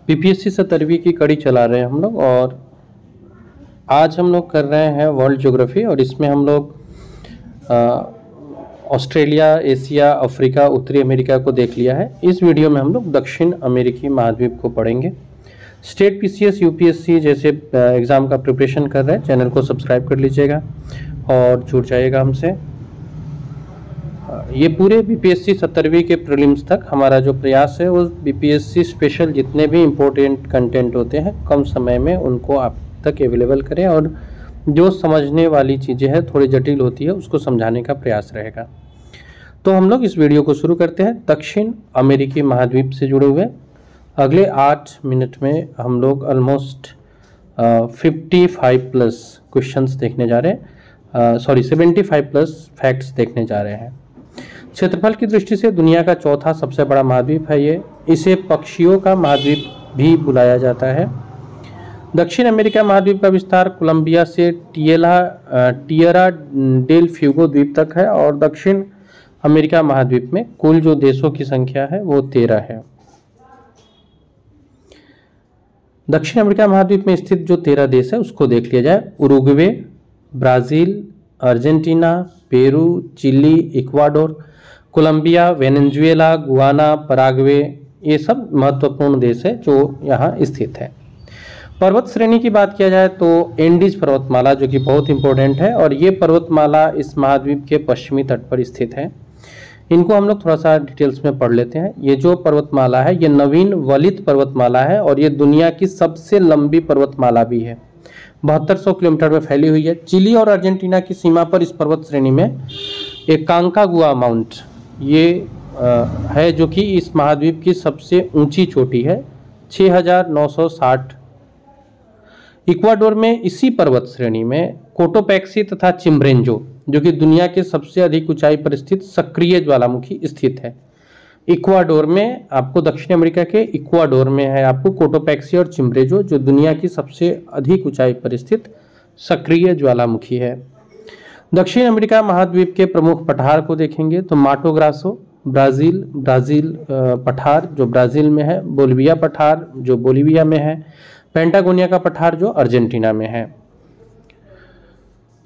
BPSC 17वीं की कड़ी चला रहे हैं हम लोग और आज हम लोग कर रहे हैं वर्ल्ड ज्योग्राफी और इसमें हम लोग ऑस्ट्रेलिया, एशिया, अफ्रीका, उत्तरी अमेरिका को देख लिया है। इस वीडियो में हम लोग दक्षिण अमेरिकी महाद्वीप को पढ़ेंगे। स्टेट पीसीएस, यूपीएससी जैसे एग्ज़ाम का प्रिपरेशन कर रहे हैं, चैनल को सब्सक्राइब कर लीजिएगा और जुड़ जाइएगा हमसे। ये पूरे बीपीएससी 17वीं के प्रीलिम्स तक हमारा जो प्रयास है वो बीपीएससी स्पेशल जितने भी इम्पोर्टेंट कंटेंट होते हैं कम समय में उनको आप तक अवेलेबल करें और जो समझने वाली चीज़ें हैं थोड़ी जटिल होती है उसको समझाने का प्रयास रहेगा। तो हम लोग इस वीडियो को शुरू करते हैं। दक्षिण अमेरिकी महाद्वीप से जुड़े हुए अगले 8 मिनट में हम लोग ऑलमोस्ट 55 प्लस क्वेश्चंस देखने जा रहे हैं, 75 प्लस फैक्ट्स देखने जा रहे हैं। क्षेत्रफल की दृष्टि से दुनिया का चौथा सबसे बड़ा महाद्वीप है ये। इसे पक्षियों का महाद्वीप भी बुलाया जाता है। दक्षिण अमेरिका महाद्वीप का विस्तार कोलंबिया से टिएरा डेल फ्यूगो द्वीप तक है और दक्षिण अमेरिका महाद्वीप में कुल जो देशों की संख्या है वो 13 है। दक्षिण अमेरिका महाद्वीप में स्थित जो 13 देश है उसको देख लिया जाए। Uruguay, Brazil, Argentina, Peru, Chile, Ecuador, Colombia, Venezuela, Guyana, Paraguay, ये सब महत्वपूर्ण देश है जो यहाँ स्थित है। पर्वत श्रेणी की बात किया जाए तो एंडीज पर्वतमाला जो कि बहुत इंपॉर्टेंट है और ये पर्वतमाला इस महाद्वीप के पश्चिमी तट पर स्थित है। इनको हम लोग थोड़ा सा डिटेल्स में पढ़ लेते हैं। ये जो पर्वतमाला है ये नवीन वलित पर्वतमाला है और ये दुनिया की सबसे लंबी पर्वतमाला भी है। 7200 किलोमीटर में फैली हुई है। चिली और अर्जेंटीना की सीमा पर इस पर्वत श्रेणी में एक कांकागुआ माउंट ये है जो कि इस महाद्वीप की सबसे ऊंची चोटी है, 6960। इक्वाडोर में इसी पर्वत श्रेणी में कोटोपैक्सी तथा चिम्ब्रेंजो जो कि दुनिया के सबसे अधिक ऊंचाई पर स्थित सक्रिय ज्वालामुखी स्थित है। इक्वाडोर में आपको दक्षिण अमेरिका के इक्वाडोर में है आपको कोटोपैक्सी और चिम्ब्रेंजो जो दुनिया की सबसे अधिक ऊंचाई पर स्थित सक्रिय ज्वालामुखी है। दक्षिण अमेरिका महाद्वीप के प्रमुख पठार को देखेंगे तो माटो ग्रासो ब्राज़ील पठार जो ब्राज़ील में है, बोलिविया पठार जो बोलिविया में है, पेंटागोनिया का पठार जो अर्जेंटीना में है।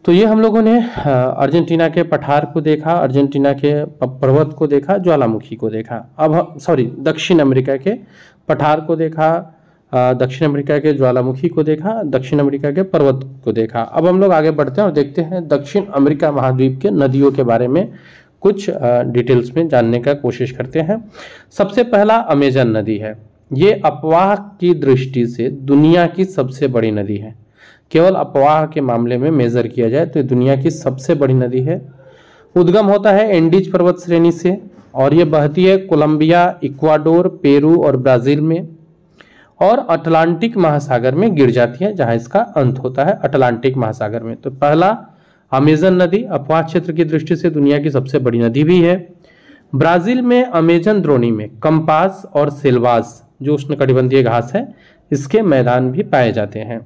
तो ये हम लोगों ने अर्जेंटीना के पठार को देखा, अर्जेंटीना के पर्वत को देखा, ज्वालामुखी को देखा। अब दक्षिण अमेरिका के पठार को देखा, दक्षिण अमेरिका के ज्वालामुखी को देखा, दक्षिण अमेरिका के पर्वत को देखा। अब हम लोग आगे बढ़ते हैं और देखते हैं दक्षिण अमेरिका महाद्वीप के नदियों के बारे में कुछ डिटेल्स में जानने का कोशिश करते हैं। सबसे पहला अमेजन नदी है। ये अपवाह की दृष्टि से दुनिया की सबसे बड़ी नदी है। केवल अपवाह के मामले में मेजर किया जाए तो दुनिया की सबसे बड़ी नदी है। उद्गम होता है एंडीज पर्वत श्रेणी से और ये बहती है कोलंबिया, इक्वाडोर, पेरू और ब्राज़ील में और अटलांटिक महासागर में गिर जाती है जहां इसका अंत होता है अटलांटिक महासागर में। तो पहला अमेजन नदी अपवाह क्षेत्र की दृष्टि से दुनिया की सबसे बड़ी नदी भी है। ब्राज़ील में अमेजन द्रोणी में कंपास और सेल्वास जो उष्णकटिबंधीय घास है इसके मैदान भी पाए जाते हैं।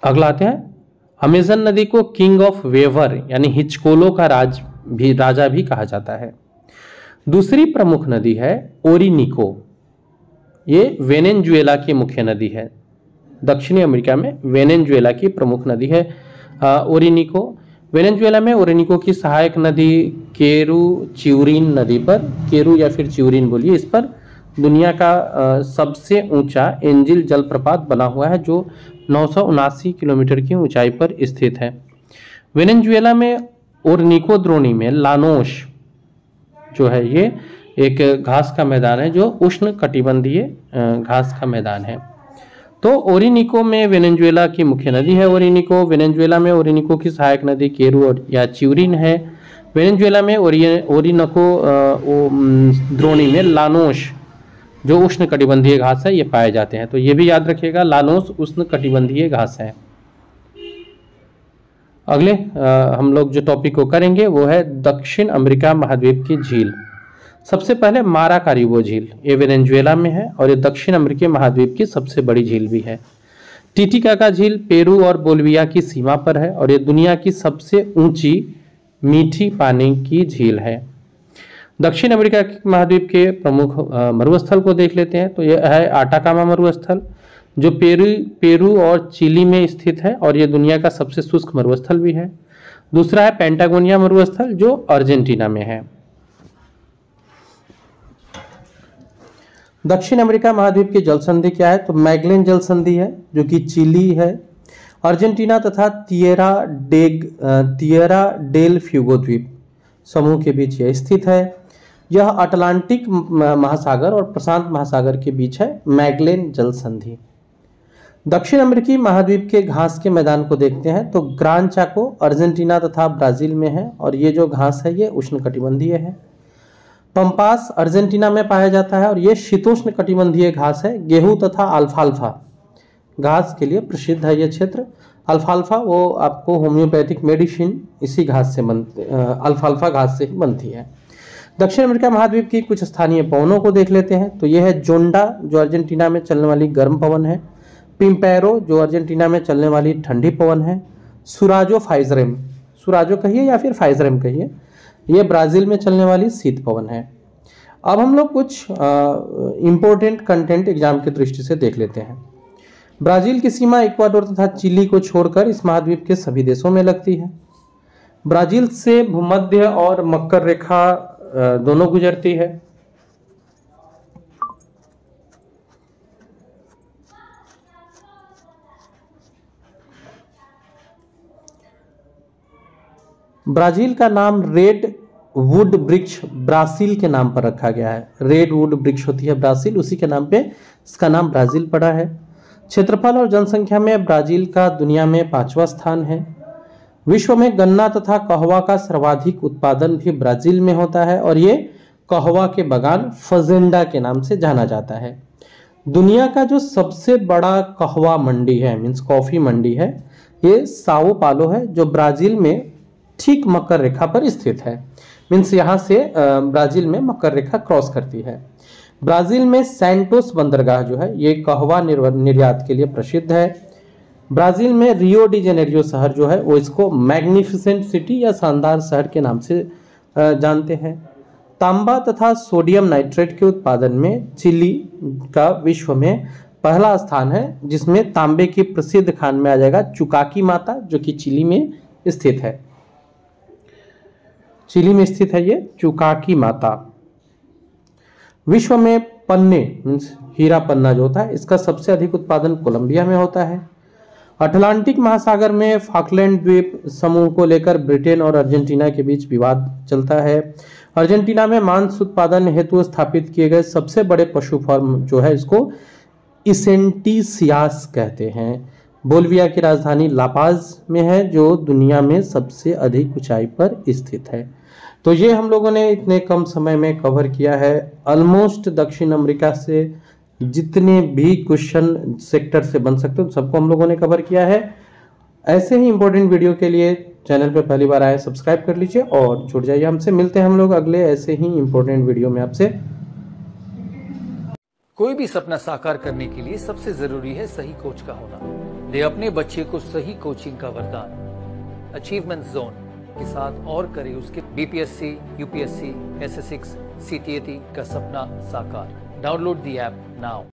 अगला आते हैं अमेजन नदी को किंग ऑफ वेवर यानी हिचकोलो का राजा भी कहा जाता है। दूसरी प्रमुख नदी है ओरिनिको। ये वेनेजुएला की मुख्य नदी है। दक्षिणी अमेरिका में वेनेजुएला की प्रमुख नदी है ओरिनिको। वेनेजुएला में ओरिनिको की सहायक नदी केरू चिउरिन नदी पर, केरू या फिर चिउरिन बोलिए, इस पर दुनिया का सबसे ऊंचा एंजिल जलप्रपात बना हुआ है जो 979 किलोमीटर की ऊंचाई पर स्थित है। वेनेजुएला में ओरिनिको द्रोणी में लानोस जो है ये एक घास का मैदान है जो उष्ण कटिबंधीय घास का मैदान है। तो ओरिनिको में वेनेजुएला की मुख्य नदी है ओरिनिको। वेनेजुएला में ओरिनिको की सहायक नदी केरू और या चिउरिन है। वेनेजुएला में ओरिनिको द्रोणी में लानोस जो उष्ण कटिबंधीय घास है ये पाए जाते हैं। तो ये भी याद रखिएगा लानोस उष्ण कटिबंधीय घास है। अगले हम लोग जो टॉपिक को करेंगे वो है दक्षिण अमेरिका महाद्वीप की झील। सबसे पहले माराकारिबो झील, ये वेनेजुएला में है और ये दक्षिण अमेरिकी महाद्वीप की सबसे बड़ी झील भी है। टिटिकाका झील पेरू और बोलिविया की सीमा पर है और ये दुनिया की सबसे ऊंची मीठी पानी की झील है। दक्षिण अमेरिका के महाद्वीप के प्रमुख मरुस्थल को देख लेते हैं। तो यह है आटाकामा मरुस्थल, जो पेरू और चिली में स्थित है और यह दुनिया का सबसे शुष्क मरुस्थल भी है। दूसरा है पेंटागोनिया मरुस्थल, जो अर्जेंटीना में है। दक्षिण अमेरिका महाद्वीप की जल संधि क्या है? तो मैगेलन जल संधि है, जो कि चिली है, अर्जेंटीना तथा तिएरा डेल फ्यूगो द्वीप समूह के बीच यह स्थित है। यह अटलांटिक महासागर और प्रशांत महासागर के बीच है मैगेलन जल संधि। दक्षिण अमेरिकी महाद्वीप के घास के मैदान को देखते हैं। तो ग्रान चाको अर्जेंटीना तथा ब्राजील में है और ये जो घास है ये उष्णकटिबंधीय है। पंपास अर्जेंटीना में पाया जाता है और ये शीतोष्ण कटिबंधीय घास है। गेहूं तथा अल्फाल्फा घास के लिए प्रसिद्ध है ये क्षेत्र। अल्फाल्फा वो आपको होम्योपैथिक मेडिसिन इसी घास से अल्फाल्फा घास से ही बनती है। दक्षिण अमेरिका महाद्वीप की कुछ स्थानीय पवनों को देख लेते हैं। तो यह है जोंडा, जो अर्जेंटीना में चलने वाली गर्म पवन है। पिम्पेरो, जो अर्जेंटीना में चलने वाली ठंडी पवन है। सुराजो फाइजरेम, सुराजो कहिए या फिर फाइजरेम कहिए, ये ब्राजील में चलने वाली शीत पवन है। अब हम लोग कुछ इंपॉर्टेंट कंटेंट एग्जाम की दृष्टि से देख लेते हैं। ब्राजील की सीमा इक्वाडोर तथा चिली को छोड़कर इस महाद्वीप के सभी देशों में लगती है। ब्राजील से भूमध्य और मकर रेखा दोनों गुजरती है। ब्राजील का नाम रेड वुड वृक्ष ब्रासील के नाम पर रखा गया है। रेड वुड वृक्ष होती है ब्रासील, उसी के नाम पे इसका नाम ब्राजील पड़ा है। क्षेत्रफल और जनसंख्या में ब्राजील का दुनिया में 5वां स्थान है। विश्व में गन्ना तथा कहवा का सर्वाधिक उत्पादन भी ब्राजील में होता है और ये कहवा के बागान फजेंडा के नाम से जाना जाता है। दुनिया का जो सबसे बड़ा कहवा मंडी है, मीन्स कॉफी मंडी है, ये साओ पालो है, जो ब्राजील में ठीक मकर रेखा पर स्थित है। मीन्स यहाँ से ब्राजील में मकर रेखा क्रॉस करती है। ब्राजील में सैंटोस बंदरगाह जो है ये कहवा निर्यात के लिए प्रसिद्ध है। ब्राजील में रियो डी जेनेरियो शहर जो है वो इसको मैग्निफिसेंट सिटी या शानदार शहर के नाम से जानते हैं। तांबा तथा सोडियम नाइट्रेट के उत्पादन में चिली का विश्व में पहला स्थान है, जिसमें तांबे की प्रसिद्ध खान में आ जाएगा चुकाकी माता, जो कि चिली में स्थित है। चिली में स्थित है ये चुकाकी माता। विश्व में पन्ने मीन्स हीरा पन्ना जो होता है, इसका सबसे अधिक उत्पादन कोलंबिया में होता है। अटलांटिक महासागर में फॉकलैंड द्वीप समूह को लेकर ब्रिटेन और अर्जेंटीना के बीच विवाद चलता है। अर्जेंटीना में मांस उत्पादन हेतु स्थापित किए गए सबसे बड़े पशु फार्म जो है इसको इसेंटिसियास कहते हैं। बोलिविया की राजधानी लापाज में है, जो दुनिया में सबसे अधिक ऊंचाई पर स्थित है। तो ये हम लोगों ने इतने कम समय में कवर किया है। ऑलमोस्ट दक्षिण अमेरिका से जितने भी क्वेश्चन सेक्टर से बन सकते हो सबको हम लोगों ने कवर किया है। ऐसे ही इंपॉर्टेंट वीडियो के लिए चैनल पर पहली बार आए सब्सक्राइब कर लीजिए और जुड़ जाइए हमसे। मिलते हैं हम लोग अगले ऐसे ही इंपॉर्टेंट वीडियो में आपसे। कोई भी सपना साकार करने के लिए सबसे जरूरी है सही कोच का होना। दे अपने बच्चे को सही कोचिंग का वरदान अचीवमेंट जोन के साथ और करे उसके बीपीएससी, यूपीएससी, एसएससी, सीटीएटी का सपना साकार। Download the app now.